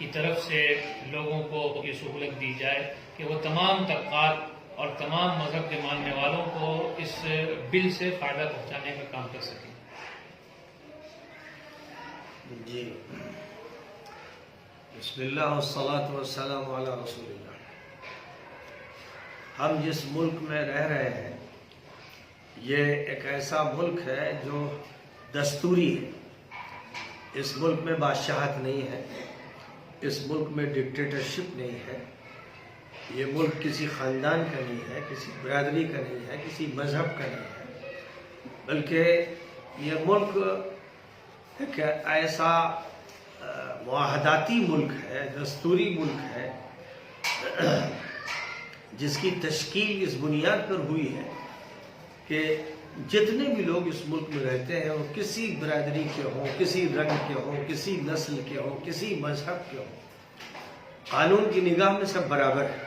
کی طرف سے لوگوں کو یہ سہولت دی جائے کہ وہ تمام طبقات اور تمام مذہب کے ماننے والوں کو اس بل سے فائدہ پہنچانے کا کام کر سکیں۔ جی، بسم اللہ والصلاة والسلام علی رسول اللہ۔ ہم جس ملک میں رہ رہے ہیں یہ ایک ایسا ملک ہے جو دستوری ہے۔ اس ملک میں بادشاہت نہیں ہے، اس ملک میں ڈکٹیٹرشپ نہیں ہے، یہ ملک کسی خاندان کا نہیں ہے، کسی برادری کا نہیں ہے، کسی مذہب کا نہیں ہے، بلکہ یہ ملک ایک ایسا معاہداتی ملک ہے، دستوری ملک ہے، جس کی تشکیل اس بنیاد پر ہوئی ہے کہ جتنے بھی لوگ اس ملک میں رہتے ہیں وہ کسی برادری کے ہوں، کسی رنگ کے ہوں، کسی نسل کے ہوں، کسی مذہب کے ہوں، قانون کی نگاہ میں سب برابر ہیں،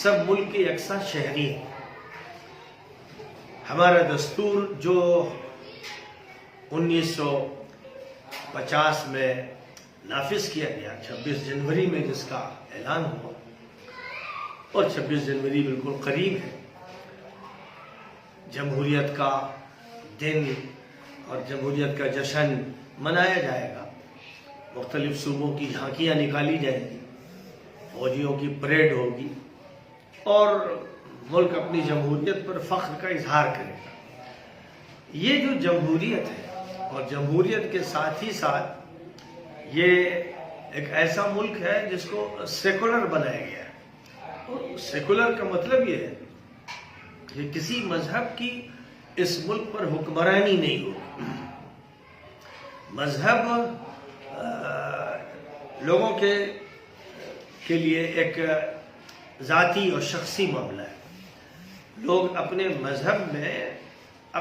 سب ملک کے یکساں شہری ہیں۔ ہمارا دستور جو 1950 میں نافذ کیا گیا، 26 جنوری میں جس کا اعلان ہوا، اور 26 جنوری بالکل قریب ہے، جمہوریت کا دن اور جمہوریت کا جشن منایا جائے گا، مختلف صوبوں کی جھانکیاں نکالی جائیں گی، فوجیوں کی پریڈ ہوگی اور ملک اپنی جمہوریت پر فخر کا اظہار کرے گا۔ یہ جو جمہوریت ہے اور جمہوریت کے ساتھ ہی ساتھ یہ ایک ایسا ملک ہے جس کو سیکولر بنایا گیا ہے۔ سیکولر کا مطلب یہ ہے کہ کسی مذہب کی اس ملک پر حکمرانی نہیں ہوگی۔ مذہب لوگوں کے لیے ایک ذاتی اور شخصی معاملہ ہے۔ لوگ اپنے مذہب میں،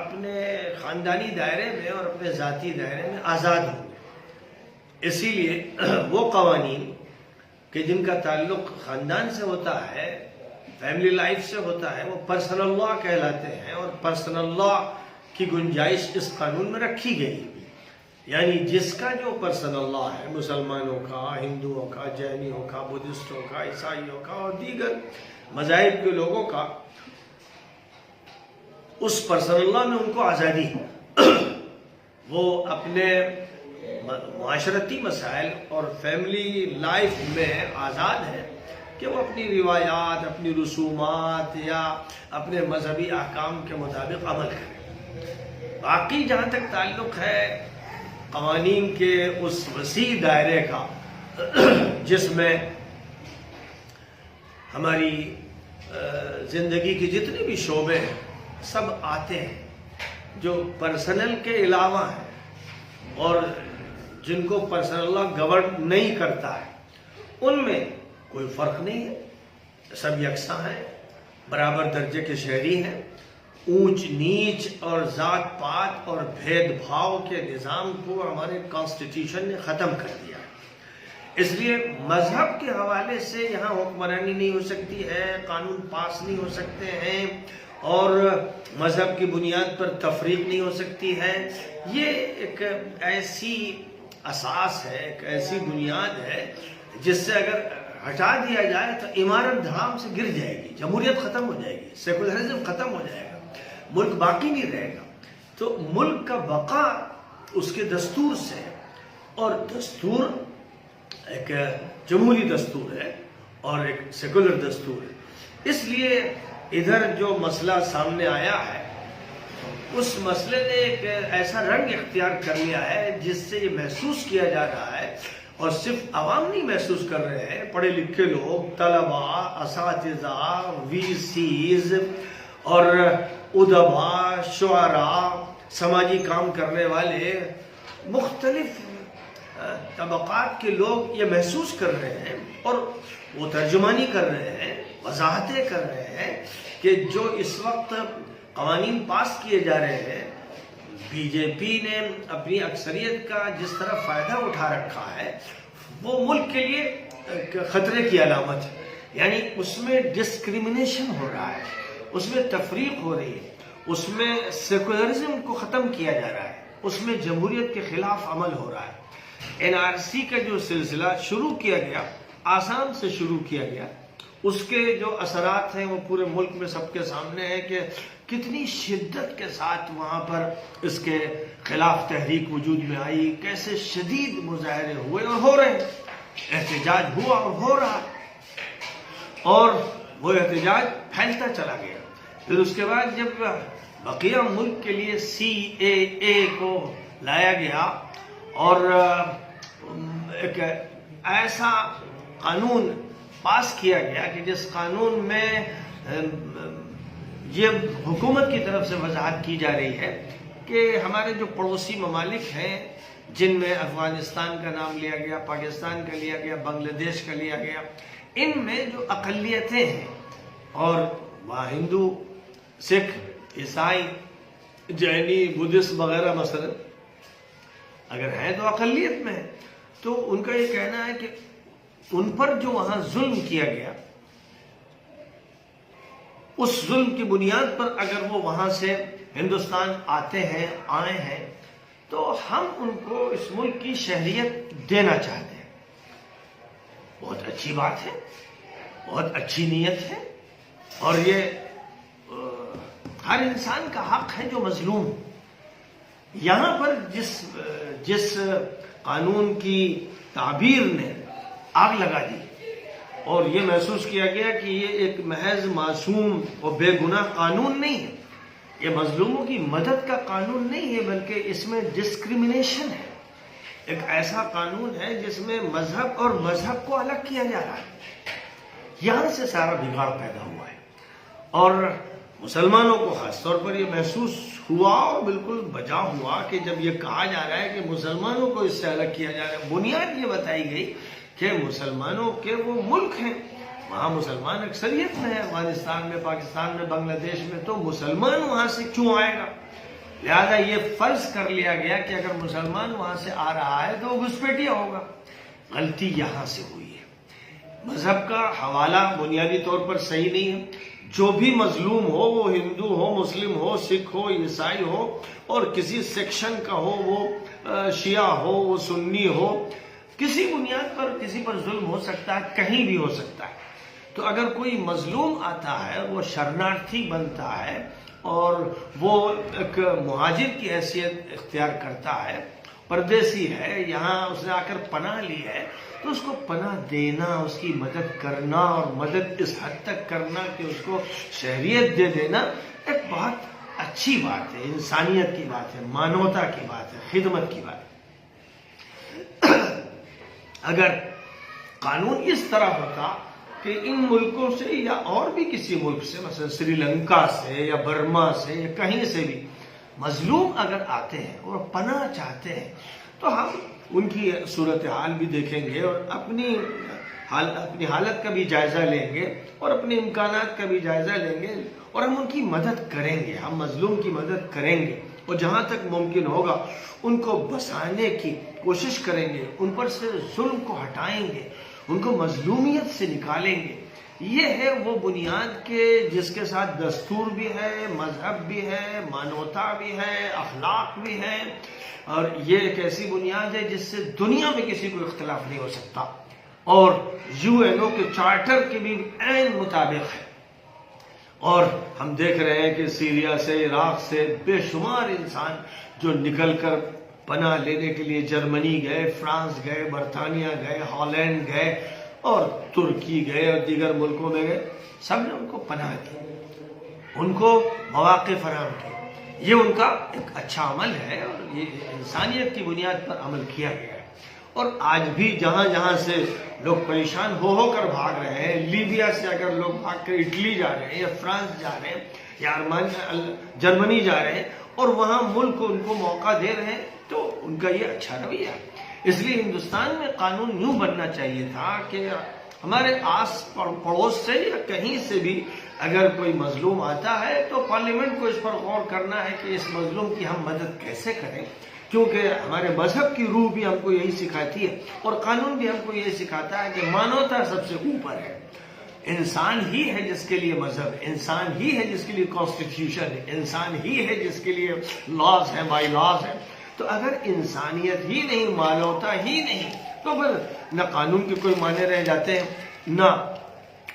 اپنے خاندانی دائرے میں اور اپنے ذاتی دائرے میں آزاد ہوں گے۔ اسی لیے وہ قوانین کہ جن کا تعلق خاندان سے ہوتا ہے، فیملی لائف سے ہوتا ہے، وہ پرسنل لاء کہلاتے ہیں، اور پرسنل لاء کی گنجائش اس قانون میں رکھی گئی۔ یعنی جس کا جو پرسنل لاء ہے، مسلمانوں کا، ہندوؤں کا، جینیوں کا، بدھسٹوں کا، عیسائیوں کا اور دیگر مذاہب کے لوگوں کا، اس پرسنل لاء میں ان کو آزادی ہے۔ وہ اپنے معاشرتی مسائل اور فیملی لائف میں آزاد ہے کہ وہ اپنی روایات، اپنی رسومات یا اپنے مذہبی احکام کے مطابق عمل کریں۔ باقی جہاں تک تعلق ہے قوانین کے اس وسیع دائرے کا جس میں ہماری زندگی کے جتنے بھی شعبے ہیں سب آتے ہیں، جو پرسنل کے علاوہ ہیں اور جن کو پرسنل لاء گورن نہیں کرتا ہے، ان میں کوئی فرق نہیں ہے، سب یکساں ہیں، برابر درجے کے شہری ہیں۔ اونچ نیچ اور ذات پات اور بھید بھاؤ کے نظام کو ہمارے کانسٹیٹیوشن نے ختم کر دیا ہے۔ اس لیے مذہب کے حوالے سے یہاں حکمرانی نہیں ہو سکتی ہے، قانون پاس نہیں ہو سکتے ہیں، اور مذہب کی بنیاد پر تفریق نہیں ہو سکتی ہے۔ یہ ایک ایسی اساس ہے، ایک ایسی بنیاد ہے جس سے اگر ہٹا دیا جائے تو عمارت دھڑام سے گر جائے گی، جمہوریت ختم ہو جائے گی، سیکولرزم ختم ہو جائے گا، ملک باقی نہیں رہے گا۔ تو ملک کا بقا اس کے دستور سے ہے، اور دستور ایک جمہوری دستور ہے اور ایک سیکولر دستور ہے۔ اس لیے ادھر جو مسئلہ سامنے آیا ہے اس مسئلے نے ایک ایسا رنگ اختیار کر لیا ہے جس سے یہ محسوس کیا جا رہا ہے، اور صرف عوام نہیں محسوس کر رہے ہیں، پڑھے لکھے لوگ، طلباء، اساتذہ، وی سیز اور ادباء، شعراء، سماجی کام کرنے والے، مختلف طبقات کے لوگ یہ محسوس کر رہے ہیں، اور وہ ترجمانی کر رہے ہیں، وضاحتیں کر رہے ہیں کہ جو اس وقت قوانین پاس کیے جا رہے ہیں، بی جے پی نے اپنی اکثریت کا جس طرح فائدہ اٹھا رکھا ہے وہ ملک کے لیے خطرے کی علامت ہے۔ یعنی اس میں ڈسکریمنیشن ہو رہا ہے، اس میں تفریق ہو رہی ہے، اس میں سیکولرزم کو ختم کیا جا رہا ہے، اس میں جمہوریت کے خلاف عمل ہو رہا ہے۔ NRC کا جو سلسلہ شروع کیا گیا، آسام سے شروع کیا گیا، اس کے جو اثرات ہیں وہ پورے ملک میں سب کے سامنے ہیں کہ کتنی شدت کے ساتھ وہاں پر اس کے خلاف تحریک وجود میں آئی، کیسے شدید مظاہرے ہوئے اور ہو رہے ہیں، احتجاج ہوا اور ہو رہا، اور وہ احتجاج پھیلتا چلا گیا۔ پھر اس کے بعد جب بقیہ ملک کے لیے CAA کو لایا گیا اور ایک ایسا قانون پاس کیا گیا کہ جس قانون میں یہ حکومت کی طرف سے وضاحت کی جا رہی ہے کہ ہمارے جو پڑوسی ممالک ہیں، جن میں افغانستان کا نام لیا گیا، پاکستان کا لیا گیا، بنگلہ دیش کا لیا گیا، ان میں جو اقلیتیں ہیں، اور وہاں ہندو، سکھ، عیسائی، جینی، بدھسٹ وغیرہ مثلا اگر ہیں تو اقلیت میں ہے، تو ان کا یہ کہنا ہے کہ ان پر جو وہاں ظلم کیا گیا، اس ظلم کی بنیاد پر اگر وہ وہاں سے ہندوستان آئے ہیں تو ہم ان کو اس ملک کی شہریت دینا چاہتے ہیں۔ بہت اچھی بات ہے، بہت اچھی نیت ہے، اور یہ ہر انسان کا حق ہے جو مظلوم۔ یہاں پر جس قانون کی تعبیر نے آگ لگا دی اور یہ محسوس کیا گیا کہ یہ ایک محض معصوم اور بے گناہ قانون نہیں ہے، یہ مظلوموں کی مدد کا قانون نہیں ہے، بلکہ اس میں ڈسکریمنیشن ہے، ایک ایسا قانون ہے جس میں مذہب اور مذہب کو الگ کیا جا رہا ہے۔ یہاں سے سارا بگاڑ پیدا ہوا ہے، اور مسلمانوں کو خاص طور پر یہ محسوس ہوا اور بالکل بجا ہوا کہ جب یہ کہا جا رہا ہے کہ مسلمانوں کو اس سے الگ کیا جا رہا ہے، بنیاد یہ بتائی گئی کہ مسلمانوں کے وہ ملک ہیں، وہاں مسلمان اکثریت میں ہے، افغانستان میں، پاکستان میں، بنگلہ دیش میں، تو مسلمان وہاں سے کیوں آئے گا؟ لہذا یہ فرض کر لیا گیا کہ اگر مسلمان وہاں سے آ رہا ہے تو وہ گھسپیٹیا ہوگا۔ غلطی یہاں سے ہوئی ہے، مذہب کا حوالہ بنیادی طور پر صحیح نہیں ہے۔ جو بھی مظلوم ہو، وہ ہندو ہو، مسلم ہو، سکھ ہو، عیسائی ہو، اور کسی سیکشن کا ہو، وہ شیعہ ہو، وہ سنی ہو، کسی بنیاد پر کسی پر ظلم ہو سکتا ہے، کہیں بھی ہو سکتا ہے۔ تو اگر کوئی مظلوم آتا ہے، وہ شرنارتھی بنتا ہے اور وہ ایک مہاجر کی حیثیت اختیار کرتا ہے، پردیسی ہے، یہاں اس نے آ کر پناہ لی ہے، تو اس کو پناہ دینا، اس کی مدد کرنا، اور مدد اس حد تک کرنا کہ اس کو شہریت دے دینا، ایک بہت اچھی بات ہے، انسانیت کی بات ہے، مانوتا کی بات ہے، خدمت کی بات ہے۔ اگر قانون اس طرح ہوتا کہ ان ملکوں سے یا اور بھی کسی ملک سے، مثلا سری لنکا سے یا برما سے یا کہیں سے بھی مظلوم اگر آتے ہیں اور پناہ چاہتے ہیں، تو ہم ان کی صورتحال بھی دیکھیں گے اور اپنی حالت کا بھی جائزہ لیں گے اور اپنے امکانات کا بھی جائزہ لیں گے، اور ہم ان کی مدد کریں گے، ہم مظلوم کی مدد کریں گے، اور جہاں تک ممکن ہوگا ان کو بسانے کی کوشش کریں گے، ان پر سے ظلم کو ہٹائیں گے، ان کو مظلومیت سے نکالیں گے۔ یہ ہے وہ بنیاد کے جس کے ساتھ دستور بھی ہے، مذہب بھی ہے، مانوتا بھی ہے، اخلاق بھی ہے، اور یہ ایک ایسی بنیاد ہے جس سے دنیا میں کسی کو اختلاف نہیں ہو سکتا، اور UN کے چارٹر کے بھی عین مطابق ہے۔ اور ہم دیکھ رہے ہیں کہ سیریا سے، عراق سے بے شمار انسان جو نکل کر پناہ لینے کے لیے جرمنی گئے، فرانس گئے، برطانیہ گئے، ہالینڈ گئے، اور ترکی گئے اور دیگر ملکوں میں گئے، سب نے ان کو پناہ دی، ان کو مواقع فراہم کیے۔ یہ ان کا ایک اچھا عمل ہے، اور یہ انسانیت کی بنیاد پر عمل کیا گیا ہے۔ اور آج بھی جہاں جہاں سے لوگ پریشان ہو کر بھاگ رہے ہیں، لیبیا سے اگر لوگ بھاگ کر اٹلی جا رہے ہیں یا فرانس جا رہے ہیں یا جرمنی جا رہے ہیں، اور وہاں ملک ان کو موقع دے رہے ہیں، تو ان کا یہ اچھا رویہ ہے۔ اس لیے ہندوستان میں قانون یوں بننا چاہیے تھا کہ ہمارے آس پڑوس سے یا کہیں سے بھی اگر کوئی مظلوم آتا ہے تو پارلیمنٹ کو اس پر غور کرنا ہے کہ اس مظلوم کی ہم مدد کیسے کریں، کیونکہ ہمارے مذہب کی روح بھی ہم کو یہی سکھاتی ہے، اور قانون بھی ہم کو یہی سکھاتا ہے کہ مانوتا سب سے اوپر ہے۔ انسان ہی ہے جس کے لیے مذہب، انسان ہی ہے جس کے لیے کانسٹیٹیوشن ہے، انسان ہی ہے جس کے لیے لاز ہیں، بائی لاز ہیں۔ تو اگر انسانیت ہی نہیں، مانوتا ہی نہیں، تو پھر نہ قانون کے کوئی معنی رہ جاتے ہیں، نہ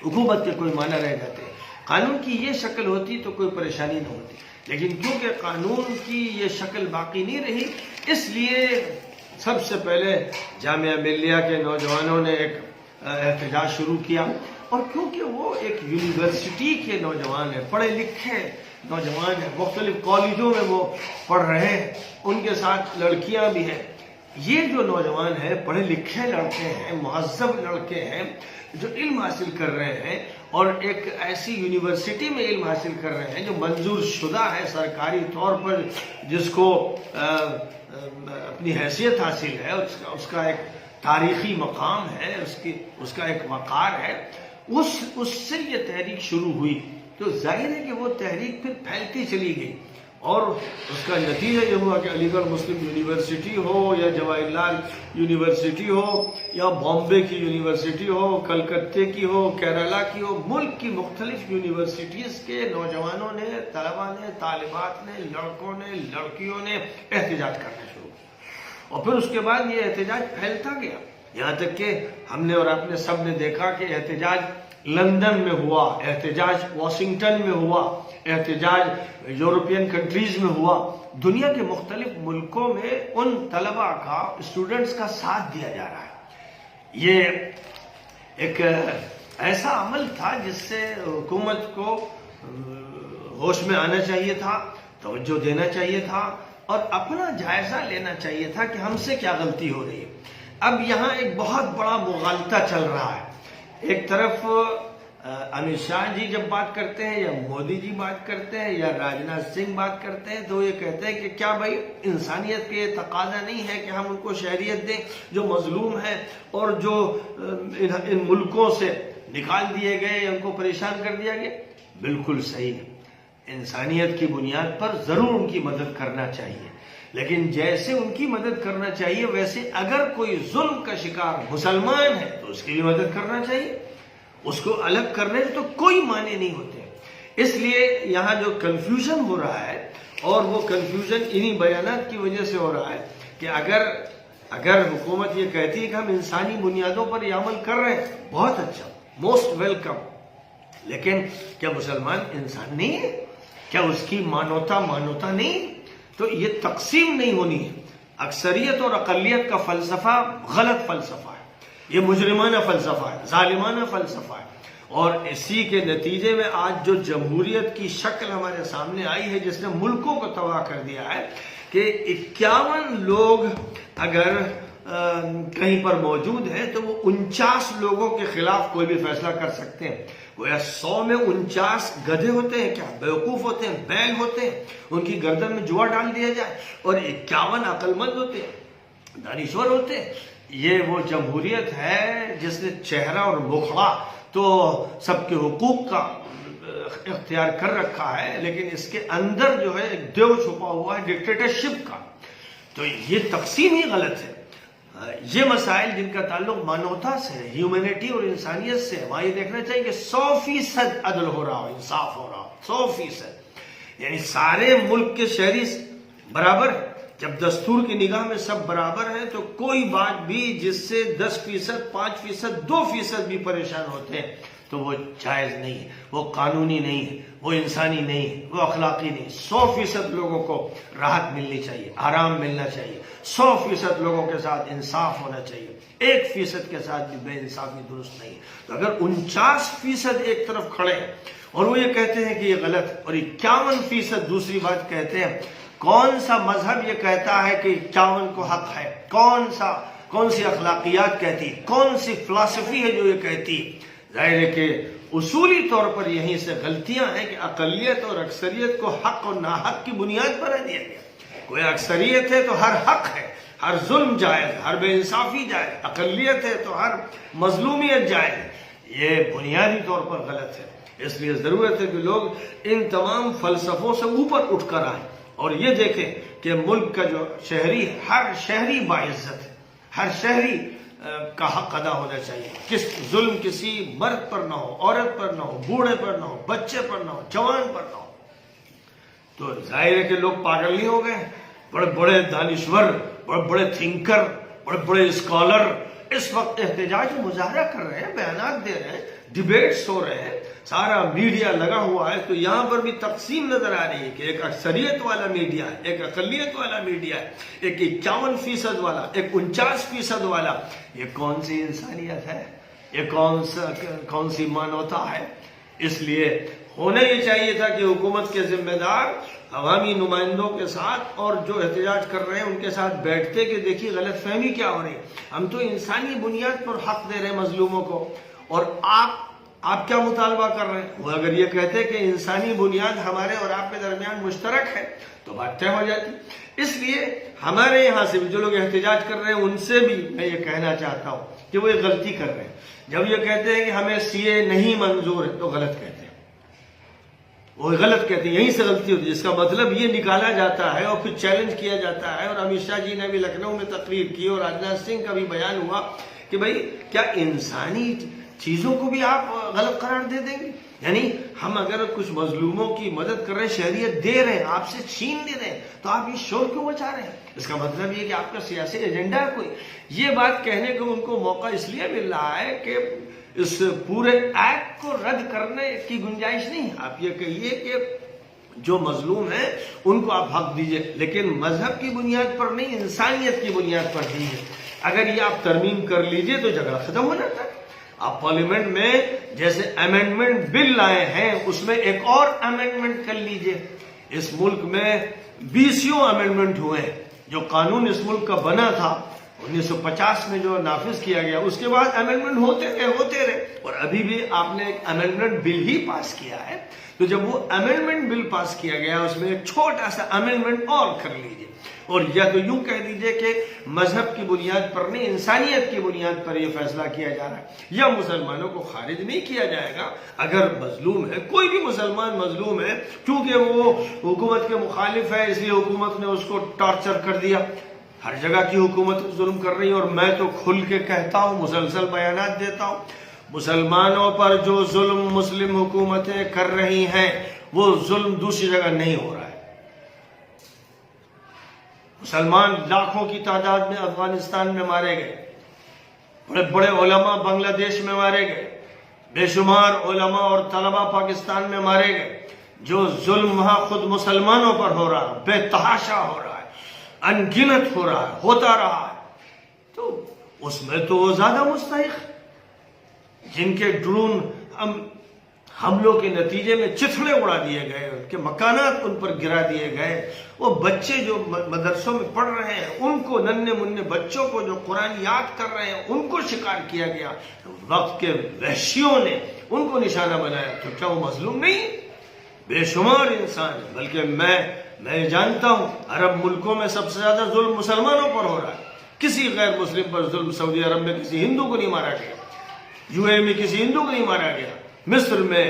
حکومت کے کوئی معنی رہ جاتے ہیں۔ قانون کی یہ شکل ہوتی تو کوئی پریشانی نہ ہوتی، لیکن کیونکہ قانون کی یہ شکل باقی نہیں رہی، اس لیے سب سے پہلے جامعہ ملیہ کے نوجوانوں نے ایک احتجاج شروع کیا، اور کیونکہ وہ ایک یونیورسٹی کے نوجوان ہیں، پڑھے لکھے نوجوان ہیں، مختلف کالجوں میں وہ پڑھ رہے ہیں، ان کے ساتھ لڑکیاں بھی ہیں، یہ جو نوجوان ہیں پڑھے لکھے لڑکے ہیں، مہذب لڑکے ہیں، جو علم حاصل کر رہے ہیں اور ایک ایسی یونیورسٹی میں علم حاصل کر رہے ہیں جو منظور شدہ ہے سرکاری طور پر، جس کو اپنی حیثیت حاصل ہے، اس کا ایک تاریخی مقام ہے، اس کا ایک وقار ہے، اس سے یہ تحریک شروع ہوئی، تو ظاہر ہے کہ وہ تحریک پھر پھیلتی چلی گئی، اور اس کا نتیجہ یہ ہوا کہ علی گڑھ مسلم یونیورسٹی ہو یا جواہر لال یونیورسٹی ہو یا بامبے کی یونیورسٹی ہو، کلکتے کی ہو، کیرالہ کی ہو، ملک کی مختلف یونیورسٹیز کے نوجوانوں نے، طلباء نے، طالبات نے، لڑکوں نے، لڑکیوں نے احتجاج کرنا شروع کیا، اور پھر اس کے بعد یہ احتجاج پھیلتا گیا، یہاں تک کہ ہم نے اور آپ نے سب نے دیکھا کہ احتجاج لندن میں ہوا، احتجاج واشنگٹن میں ہوا، احتجاج یورپین کنٹریز میں ہوا، دنیا کے مختلف ملکوں میں ان طلباء کا، اسٹوڈنٹس کا ساتھ دیا جا رہا ہے۔ یہ ایک ایسا عمل تھا جس سے حکومت کو ہوش میں آنا چاہیے تھا، توجہ دینا چاہیے تھا، اور اپنا جائزہ لینا چاہیے تھا کہ ہم سے کیا غلطی ہو رہی ہے۔ اب یہاں ایک بہت بڑا مغالطہ چل رہا ہے، ایک طرف امت شاہ جی جب بات کرتے ہیں، یا مودی جی بات کرتے ہیں، یا راجناتھ سنگھ بات کرتے ہیں، تو یہ کہتے ہیں کہ کیا بھائی انسانیت کے یہ تقاضا نہیں ہے کہ ہم ان کو شہریت دیں جو مظلوم ہیں اور جو ان ملکوں سے نکال دیے گئے یا ان کو پریشان کر دیا گیا؟ بالکل صحیح ہے، انسانیت کی بنیاد پر ضرور ان کی مدد کرنا چاہیے، لیکن جیسے ان کی مدد کرنا چاہیے ویسے اگر کوئی ظلم کا شکار مسلمان ہے تو اس کی بھی مدد کرنا چاہیے، اس کو الگ کرنے تو کوئی معنی نہیں ہوتے۔ اس لیے یہاں جو کنفیوژن ہو رہا ہے، اور وہ کنفیوژن انہی بیانات کی وجہ سے ہو رہا ہے کہ اگر حکومت یہ کہتی ہے کہ ہم انسانی بنیادوں پر یہ عمل کر رہے ہیں، بہت اچھا، موسٹ ویلکم، لیکن کیا مسلمان انسان نہیں ہے؟ کیا اس کی مانوتا نہیں؟ تو یہ تقسیم نہیں ہونی ہے۔ اکثریت اور اقلیت کا فلسفہ غلط فلسفہ ہے، یہ مجرمانہ فلسفہ ہے، ظالمانہ فلسفہ ہے، اور اسی کے نتیجے میں آج جو جمہوریت کی شکل ہمارے سامنے آئی ہے، جس نے ملکوں کو تباہ کر دیا ہے، کہ 51 لوگ اگر کہیں پر موجود ہیں تو وہ 49 لوگوں کے خلاف کوئی بھی فیصلہ کر سکتے ہیں۔ گویا 100 میں 49 گدھے ہوتے ہیں کیا؟ بیوقوف ہوتے ہیں، بیل ہوتے ہیں، ان کی گردن میں جوا ڈال دیا جائے، اور 51 عقل مند ہوتے ہیں، دانشور ہوتے ہیں۔ یہ وہ جمہوریت ہے جس نے چہرہ اور مکھڑا تو سب کے حقوق کا اختیار کر رکھا ہے، لیکن اس کے اندر جو ہے ایک دیو چھپا ہوا ہے ڈکٹیٹرشپ کا۔ تو یہ تقسیم ہی غلط ہے۔ یہ مسائل جن کا تعلق مانوتا سے ہے، ہیومینٹی اور انسانیت سے ہے، وہاں یہ دیکھنا چاہیے کہ 100% عدل ہو رہا ہو، انصاف ہو رہا ہو، 100%، یعنی سارے ملک کے شہری برابر ہیں۔ جب دستور کی نگاہ میں سب برابر ہیں تو کوئی بات بھی جس سے 10%، 5%، 2% بھی پریشان ہوتے ہیں تو وہ جائز نہیں ہے، وہ قانونی نہیں ہے، وہ انسانی نہیں ہے، وہ اخلاقی نہیں۔ 100% لوگوں کو راحت ملنی چاہیے، آرام ملنا چاہیے، 100% لوگوں کے ساتھ انصاف ہونا چاہیے، 1% کے ساتھ بھی بے انصافی درست نہیں ہے۔ تو اگر 49% ایک طرف کھڑے ہیں اور وہ یہ کہتے ہیں کہ یہ غلط ہے، اور 51% دوسری بات کہتے ہیں، کون سا مذہب یہ کہتا ہے کہ 51 کو حق ہے؟ کون سی اخلاقیات کہتی، کون سی فلسفی ہے جو یہ کہتی؟ ظاہر ہے کہ اصولی طور پر یہیں سے غلطیاں ہیں کہ اقلیت اور اکثریت کو حق اور ناحق کی بنیاد پر دیا گیا۔ کوئی اکثریت ہے تو ہر حق ہے، ہر ظلم جائز، ہر بے انصافی جائز، اقلیت ہے تو ہر مظلومیت جائز ہے۔ یہ بنیادی طور پر غلط ہے۔ اس لیے ضرورت ہے کہ لوگ ان تمام فلسفوں سے اوپر اٹھ کر آئیں اور یہ دیکھیں کہ ملک کا جو شہری، ہر شہری باعزت ہے، ہر شہری کا حق ادا ہونا چاہیے، ظلم کسی مرد پر نہ ہو، عورت پر نہ ہو، بوڑھے پر نہ ہو، بچے پر نہ ہو، جوان پر نہ ہو۔ تو ظاہر ہے کہ لوگ پاگل نہیں ہو گئے، بڑے بڑے دانشور، بڑے بڑے تھنکر، بڑے بڑے اسکالر اس وقت احتجاج و مظاہرہ کر رہے ہیں، بیانات دے رہے ہیں، ڈیبیٹس ہو رہے ہیں، سارا میڈیا لگا ہوا ہے. تو یہاں پر بھی تقسیم نظر آ رہی ہے کہ ایک اکثریت والا میڈیا ہے، ایک اقلیت والا میڈیا ہے، ایک 51% والا، ایک 49% والا. یہ کون سی انسانیت ہے؟ یہ کون سی مانوتا ہے؟ اس لیے ہونا یہ چاہیے تھا کہ حکومت کے ذمہ دار عوامی نمائندوں کے ساتھ اور جو احتجاج کر رہے ہیں ان کے ساتھ بیٹھتے کہ دیکھیے غلط فہمی کیا ہو رہی ہے، ہم تو انسانی بنیاد پر حق دے رہے ہیں مظلوموں کو، اور آپ کیا مطالبہ کر رہے ہیں؟ وہ اگر یہ کہتے کہ انسانی بنیاد ہمارے اور آپ کے درمیان مشترک ہے تو بات طے ہو جاتی. اس لیے ہمارے یہاں سے بھی جو لوگ احتجاج کر رہے ہیں ان سے بھی میں یہ کہنا چاہتا ہوں کہ وہ ایک غلطی کر رہے ہیں. جب یہ کہتے ہیں کہ ہمیں CA نہیں منظور ہے تو غلط کہتے ہیں، وہ غلط کہتے ہیں، یہیں سے غلطی ہوتی ہے. جس کا مطلب یہ نکالا جاتا ہے اور پھر چیلنج کیا جاتا ہے. اور امت شاہ جی نے بھی لکھنؤ میں تقریر کی اور راجناتھ سنگھ کا بھی بیان ہوا کہ بھائی کیا انسانی چیزوں کو بھی آپ غلط قرار دے دیں گے؟ یعنی ہم اگر کچھ مظلوموں کی مدد کر رہے ہیں، شہریت دے رہے ہیں، آپ سے چھین لے رہے ہیں، تو آپ یہ شور کیوں مچا رہے ہیں؟ اس کا مطلب یہ کہ آپ کا سیاسی ایجنڈا ہے کوئی. یہ بات کہنے کو ان کو موقع اس لیے مل رہا ہے کہ اس پورے ایکٹ کو رد کرنے کی گنجائش نہیں. آپ یہ کہیے کہ جو مظلوم ہیں ان کو آپ حق دیجئے، لیکن مذہب کی بنیاد پر نہیں، انسانیت کی بنیاد پر دیجئے. اگر یہ آپ ترمیم کر لیجئے تو جھگڑا ختم ہو جاتا ہے. آپ پارلیمنٹ میں جیسے امینڈمنٹ بل لائے ہیں اس میں ایک اور امینڈمنٹ کر لیجئے. اس ملک میں 20 امینڈمنٹ ہوئے ہیں. جو قانون اس ملک کا بنا تھا 1950 میں جو نافذ کیا گیا، اس کے بعد امینڈمنٹ ہوتے رہے اور ابھی بھی آپ نے ایک امینڈمنٹ بل ہی پاس کیا ہے. تو جب وہ امینڈمنٹ بل پاس کیا گیا اس میں ایک چھوٹا سا امینڈمنٹ اور کر لیجئے، اور یا تو یوں کہہ دیجئے کہ مذہب کی بنیاد پر نہیں، انسانیت کی بنیاد پر یہ فیصلہ کیا جا رہا ہے. یا مسلمانوں کو خارج نہیں کیا جائے گا اگر مظلوم ہے، کوئی بھی مسلمان مظلوم ہے، کیونکہ وہ حکومت کے مخالف ہے اس لیے حکومت نے اس کو ٹارچر کر دیا. ہر جگہ کی حکومت ظلم کر رہی ہے، اور میں تو کھل کے کہتا ہوں، مسلسل بیانات دیتا ہوں، مسلمانوں پر جو ظلم مسلم حکومتیں کر رہی ہیں وہ ظلم دوسری جگہ نہیں ہو رہا ہے. مسلمان لاکھوں کی تعداد میں افغانستان میں مارے گئے، بڑے بڑے علماء بنگلہ دیش میں مارے گئے، بے شمار علماء اور طلباء پاکستان میں مارے گئے. جو ظلم وہاں خود مسلمانوں پر ہو رہا ہے، بے تحاشا ہو رہا ہے، ان گنت ہو رہا ہے، ہوتا رہا ہے، تو اس میں تو وہ زیادہ مستحق جن کے ڈرون حملوں کے نتیجے میں چتھڑے اڑا دیے گئے، ان کے مکانات ان پر گرا دیے گئے. وہ بچے جو مدرسوں میں پڑھ رہے ہیں ان کو، ننھے منھے بچوں کو جو قرآن یاد کر رہے ہیں ان کو شکار کیا گیا. وقت کے وحشیوں نے ان کو نشانہ بنایا. تو کیا وہ مظلوم نہیں؟ بے شمار انسان ہے. بلکہ میں جانتا ہوں عرب ملکوں میں سب سے زیادہ ظلم مسلمانوں پر ہو رہا ہے. کسی غیر مسلم پر ظلم سعودی عرب میں کسی ہندو کو نہیں مارا گیا، UAE میں کسی ہندو کو نہیں مارا گیا، مصر میں،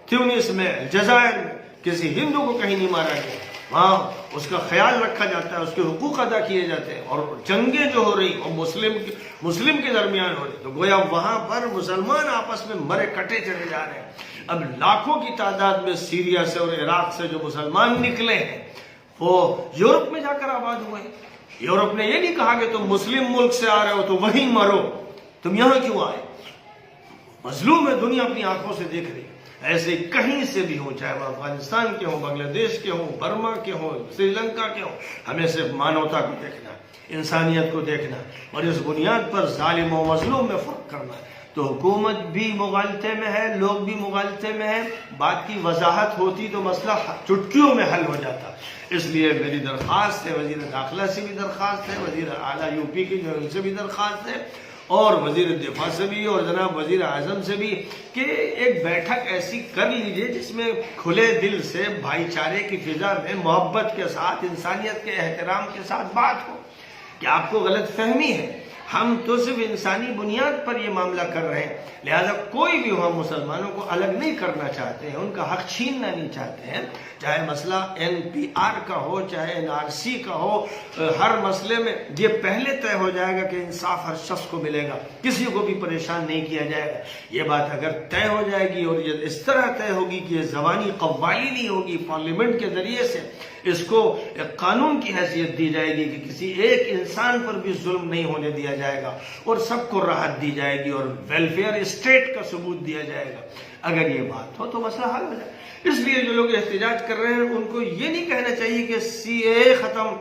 تیونس میں، الجزائر میں کسی ہندو کو کہیں نہیں مارا گیا. وہاں اس کا خیال رکھا جاتا ہے، اس کے حقوق ادا کیے جاتے ہیں. اور جنگیں جو ہو رہی اور مسلم کے درمیان ہو رہی، تو گویا وہاں پر مسلمان آپس میں مرے کٹے چلے جا رہے ہیں. اب لاکھوں کی تعداد میں سیریا سے اور عراق سے جو مسلمان نکلے ہیں وہ یورپ میں جا کر آباد ہوئے ہیں. یورپ نے یہ نہیں کہا کہ تم مسلم ملک سے آ رہے ہو تو وہیں مرو، تم یہاں کیوں آئے؟ مظلوم ہے، دنیا اپنی آنکھوں سے دیکھ رہی. ایسے کہیں سے بھی ہوں، چاہے وہ افغانستان کے ہوں، بنگلہ دیش کے ہوں، برما کے ہوں، سری لنکا کے ہوں، ہمیں صرف مانوتا کو دیکھنا، انسانیت کو دیکھنا، اور اس بنیاد پر ظالم و مظلوم میں فرق کرنا ہے. تو حکومت بھی مغالطے میں ہے، لوگ بھی مغالطے میں ہیں. بات کی وضاحت ہوتی تو مسئلہ چٹکیوں میں حل ہو جاتا. اس لیے میری درخواست ہے، وزیر داخلہ سے بھی درخواست ہے، وزیر اعلیٰ UP کی جو ان سے بھی درخواست ہے، اور وزیر دفاع سے بھی اور جناب وزیر اعظم سے بھی، کہ ایک بیٹھک ایسی کر لیجئے جس میں کھلے دل سے بھائی چارے کی فضا میں محبت کے ساتھ، انسانیت کے احترام کے ساتھ بات ہو کہ آپ کو غلط فہمی ہے. ہم تو صرف انسانی بنیاد پر یہ معاملہ کر رہے ہیں، لہذا کوئی بھی ہم مسلمانوں کو الگ نہیں کرنا چاہتے ہیں، ان کا حق چھیننا نہیں چاہتے ہیں. چاہے مسئلہ NPR کا ہو، چاہے NRC کا ہو، ہر مسئلے میں یہ پہلے طے ہو جائے گا کہ انصاف ہر شخص کو ملے گا، کسی کو بھی پریشان نہیں کیا جائے گا. یہ بات اگر طے ہو جائے گی اور یہ اس طرح طے ہوگی کہ یہ زبانی قوالی نہیں ہوگی، پارلیمنٹ کے ذریعے سے اس کو ایک قانون کی حیثیت دی جائے گی کہ کسی ایک انسان پر بھی ظلم نہیں ہونے دیا جائے گا اور سب کو راحت دی جائے گی اور ویلفیئر اسٹیٹ کا ثبوت دیا جائے گا. اگر یہ بات ہو تو مسئلہ حل ہو جائے. اس لیے جو لوگ احتجاج کر رہے ہیں ان کو یہ نہیں کہنا چاہیے کہ CAA ختم،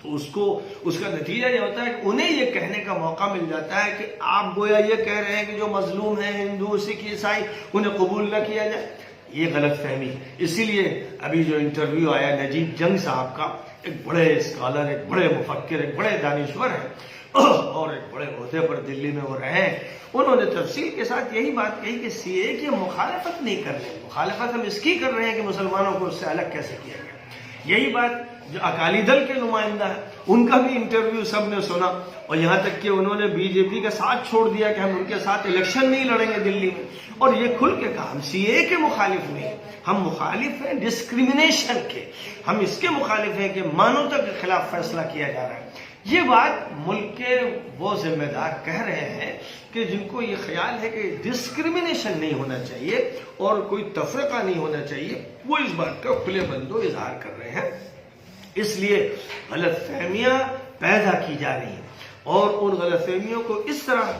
تو اس کا نتیجہ یہ ہوتا ہے کہ انہیں یہ کہنے کا موقع مل جاتا ہے کہ آپ گویا یہ کہہ رہے ہیں کہ جو مظلوم ہیں ہندو سکھ عیسائی انہیں قبول نہ کیا جائے. یہ غلط فہمی. اسی لیے ابھی جو انٹرویو آیا نجیب جنگ صاحب کا، ایک بڑے اسکالر، ایک بڑے مفکر، ایک بڑے دانشور ہیں اور ایک بڑے عہدے پر دلی میں وہ رہے ہیں، انہوں نے تفصیل کے ساتھ یہی بات کہی کہ CAA کی مخالفت نہیں کر رہے، مخالفت ہم اس کی کر رہے ہیں کہ مسلمانوں کو اس سے الگ کیسے کیا گیا. یہی بات جو اکالی دل کے نمائندہ ہیں ان کا بھی انٹرویو سب نے سنا، اور یہاں تک کہ انہوں نے BJP کا ساتھ چھوڑ دیا کہ ہم ان کے ساتھ الیکشن نہیں لڑیں گے دلی میں، اور یہ کھل کے کہا ہم CAA کے مخالف نہیں، ہم مخالف ہیں ڈسکریمنیشن کے، ہم اس کے مخالف ہیں کہ مانوتا کے خلاف فیصلہ کیا جا رہا ہے. یہ بات ملک کے وہ ذمہ دار کہہ رہے ہیں کہ جن کو یہ خیال ہے کہ ڈسکریمنیشن نہیں ہونا چاہیے اور کوئی تفرقہ نہیں ہونا چاہیے، وہ اس بات کا کھلے بندو اظہار کر رہے ہیں. اس لیے غلط فہمیاں پیدا کی جا رہی ہیں اور ان غلط فہمیوں کو اس طرح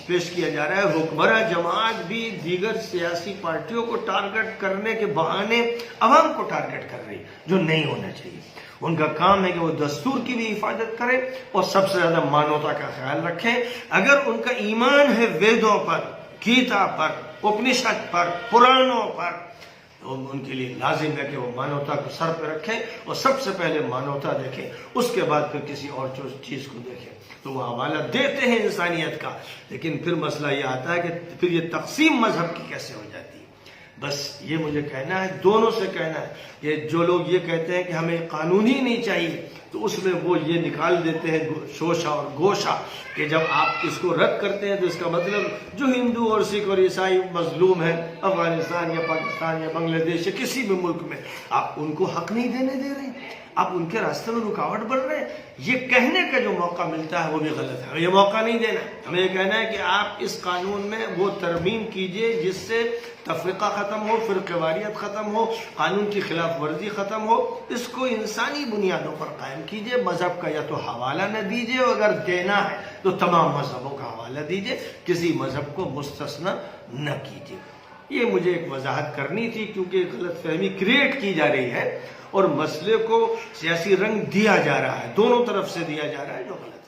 پیش کیا جا رہا ہے. حکمراں جماعت بھی دیگر سیاسی پارٹیوں کو ٹارگٹ کرنے کے بہانے عوام کو ٹارگٹ کر رہی، جو نہیں ہونا چاہیے. ان کا کام ہے کہ وہ دستور کی بھی حفاظت کریں اور سب سے زیادہ مانوتا کا خیال رکھیں. اگر ان کا ایمان ہے ویدوں پر، گیتا پر، اپنشد پر، پرانوں پر، تو ان کے لیے لازم ہے کہ وہ مانوتا کو سر پہ رکھیں اور سب سے پہلے مانوتا دیکھیں، اس کے بعد پھر کسی اور چیز کو دیکھیں. تو وہ حوالہ دیتے ہیں انسانیت کا، لیکن پھر مسئلہ یہ آتا ہے کہ پھر یہ تقسیم مذہب کی کیسے ہو جاتی ہے. بس یہ مجھے کہنا ہے، دونوں سے کہنا ہے کہ جو لوگ یہ کہتے ہیں کہ ہمیں قانون ہی نہیں چاہیے، تو اس میں وہ یہ نکال دیتے ہیں شوشہ اور گوشہ کہ جب آپ اس کو رد کرتے ہیں تو اس کا مطلب جو ہندو اور سکھ اور عیسائی مظلوم ہیں افغانستان یا پاکستان یا بنگلہ دیش یا کسی بھی ملک میں، آپ ان کو حق نہیں دینے دے رہے ہیں، آپ ان کے راستے میں رکاوٹ بڑھ رہے ہیں. یہ کہنے کا جو موقع ملتا ہے وہ بھی غلط ہے. ہمیں یہ موقع نہیں دینا، ہمیں یہ کہنا ہے کہ آپ اس قانون میں وہ ترمیم کیجئے جس سے تفرقہ ختم ہو، فرقہ واریت ختم ہو، قانون کی خلاف ورزی ختم ہو. اس کو انسانی بنیادوں پر قائم کیجئے. مذہب کا یا تو حوالہ نہ دیجئے، اگر دینا ہے تو تمام مذہبوں کا حوالہ دیجئے، کسی مذہب کو مستثنی نہ کیجئے. یہ مجھے ایک وضاحت کرنی تھی کیونکہ غلط فہمی کریٹ کی جا رہی ہے اور مسئلے کو سیاسی رنگ دیا جا رہا ہے، دونوں طرف سے دیا جا رہا ہے، جو غلط ہے.